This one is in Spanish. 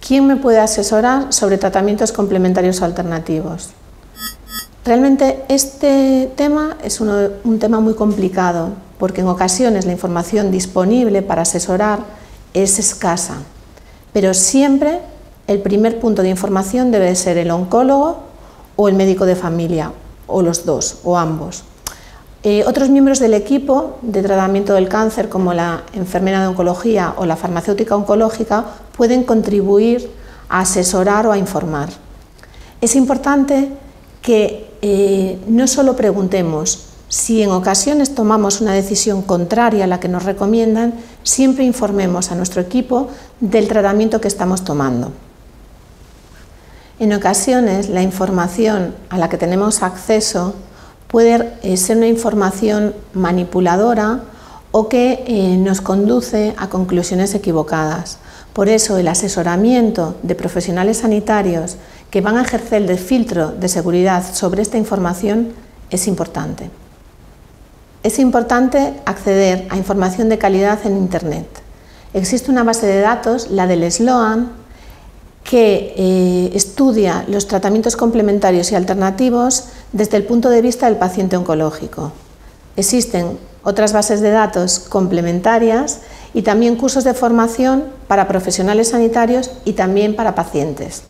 ¿Quién me puede asesorar sobre tratamientos complementarios o alternativos? Realmente este tema es un tema muy complicado, porque en ocasiones la información disponible para asesorar es escasa, pero siempre el primer punto de información debe ser el oncólogo o el médico de familia, o los dos, o ambos. Otros miembros del equipo de tratamiento del cáncer, como la enfermera de oncología o la farmacéutica oncológica, pueden contribuir a asesorar o a informar. Es importante que no solo preguntemos, si en ocasiones tomamos una decisión contraria a la que nos recomiendan, siempre informemos a nuestro equipo del tratamiento que estamos tomando. En ocasiones la información a la que tenemos acceso puede ser una información manipuladora o que nos conduce a conclusiones equivocadas. Por eso el asesoramiento de profesionales sanitarios que van a ejercer de filtro de seguridad sobre esta información es importante. Es importante acceder a información de calidad en Internet. Existe una base de datos, la del Sloan, que estudia los tratamientos complementarios y alternativos desde el punto de vista del paciente oncológico. Existen otras bases de datos complementarias y también cursos de formación para profesionales sanitarios y también para pacientes.